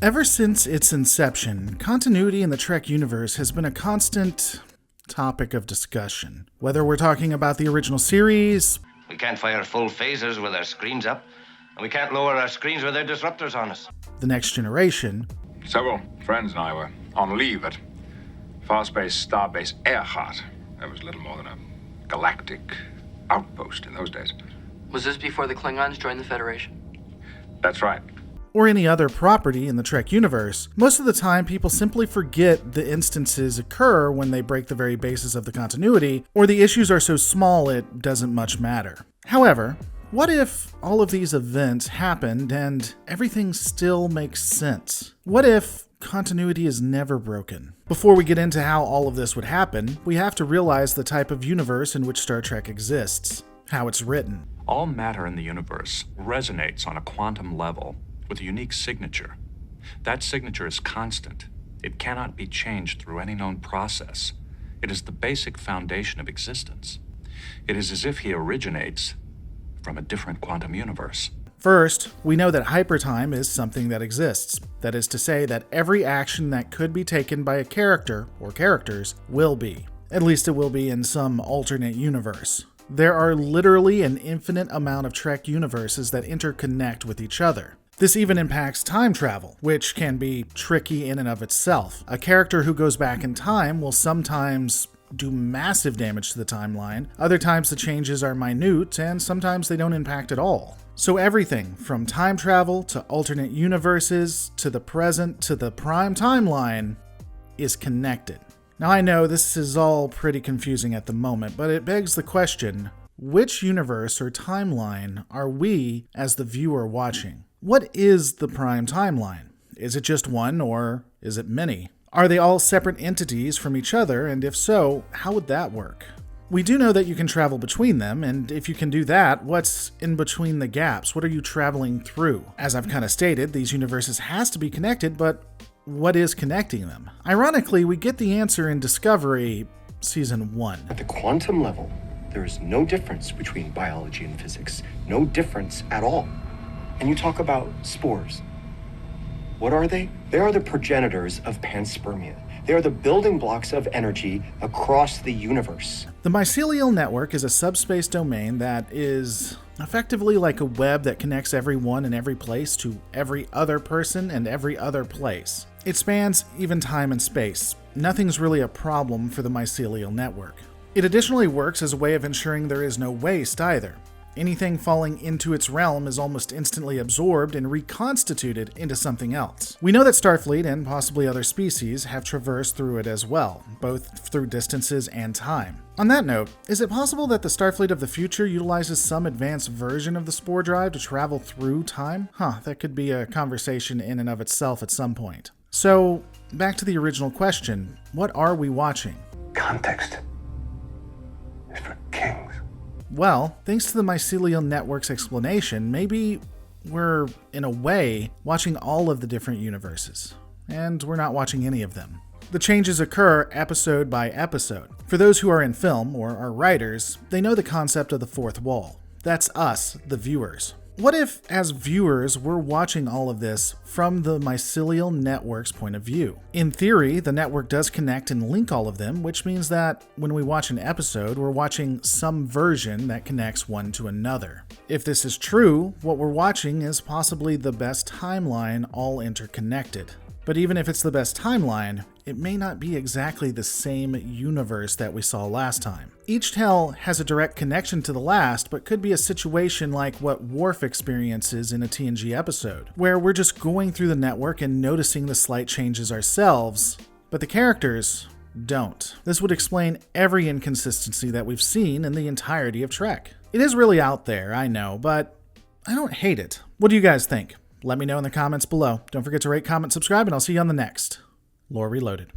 Ever since its inception, continuity in the Trek universe has been a constant topic of discussion. Whether we're talking about the original series, We can't fire full phasers with our screens up, and we can't lower our screens with their disruptors on us. The Next Generation, Several friends and I were on leave at Farspace Starbase Earhart. That was little more than a galactic outpost in those days. Was this before the Klingons joined the Federation? That's right. or any other property in the Trek universe, most of the time people simply forget the instances occur when they break the very basis of the continuity, or the issues are so small it doesn't much matter. However, what if all of these events happened and everything still makes sense? What if continuity is never broken? Before we get into how all of this would happen, we have to realize the type of universe in which Star Trek exists, how it's written. All matter in the universe resonates on a quantum level with a unique signature. That signature is constant. It cannot be changed through any known process. It is the basic foundation of existence. It is as if he originates from a different quantum universe. First, we know that hypertime is something that exists. That is to say that every action that could be taken by a character or characters will be. At least it will be in some alternate universe. There are literally an infinite amount of Trek universes that interconnect with each other. This even impacts time travel, which can be tricky in and of itself. A character who goes back in time will sometimes do massive damage to the timeline, other times the changes are minute, and sometimes they don't impact at all. So everything from time travel to alternate universes to the present to the prime timeline is connected. Now I know this is all pretty confusing at the moment, but it begs the question, which universe or timeline are we as the viewer watching? What is the prime timeline? Is it just one, or is it many? Are they all separate entities from each other, and if so, how would that work? We do know that you can travel between them, and if you can do that, what's in between the gaps? What are you traveling through? As I've kind of stated, these universes has to be connected, but what is connecting them? Ironically, we get the answer in Discovery Season 1. At the quantum level, there is no difference between biology and physics. No difference at all. And you talk about spores. What are they? They are the progenitors of panspermia. They are the building blocks of energy across the universe. The mycelial network is a subspace domain that is effectively like a web that connects everyone in every place to every other person and every other place. It spans even time and space. Nothing's really a problem for the mycelial network. It additionally works as a way of ensuring there is no waste either. Anything falling into its realm is almost instantly absorbed and reconstituted into something else. We know that Starfleet and possibly other species have traversed through it as well, both through distances and time. On that note, is it possible that the Starfleet of the future utilizes some advanced version of the spore drive to travel through time? That could be a conversation in and of itself at some point. So, back to the original question, what are we watching? Context is for kings. Well, thanks to the mycelial network's explanation, maybe we're, in a way, watching all of the different universes. And we're not watching any of them. The changes occur episode by episode. For those who are in film or are writers, they know the concept of the fourth wall. That's us, the viewers. What if, as viewers, we're watching all of this from the mycelial network's point of view? In theory, the network does connect and link all of them, which means that when we watch an episode, we're watching some version that connects one to another. If this is true, what we're watching is possibly the best timeline all interconnected. But even if it's the best timeline, it may not be exactly the same universe that we saw last time. Each tale has a direct connection to the last, but could be a situation like what Worf experiences in a TNG episode, where we're just going through the network and noticing the slight changes ourselves, but the characters don't. This would explain every inconsistency that we've seen in the entirety of Trek. It is really out there, I know, but I don't hate it. What do you guys think? Let me know in the comments below. Don't forget to rate, comment, subscribe, and I'll see you on the next Lore Reloaded.